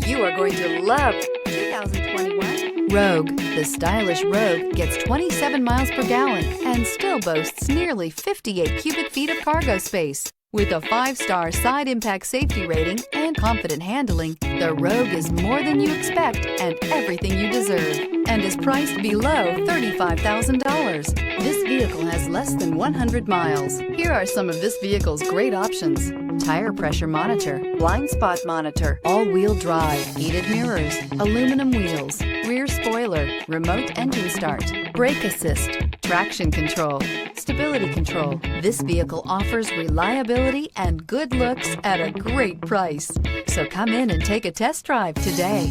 You are going to love 2021 Rogue. The stylish Rogue gets 27 miles per gallon and still boasts nearly 58 cubic feet of cargo space. With a 5-star side impact safety rating and confident handling, the Rogue is more than you expect and everything you deserve, and is priced below $35,000. This vehicle has less than 100 miles. Here are some of this vehicle's great options: tire pressure monitor, blind spot monitor, all-wheel drive, heated mirrors, aluminum wheels, rear spoiler, remote engine start, brake assist, traction control, stability control. This vehicle offers reliability and good looks at a great price. So come in and take a test drive today.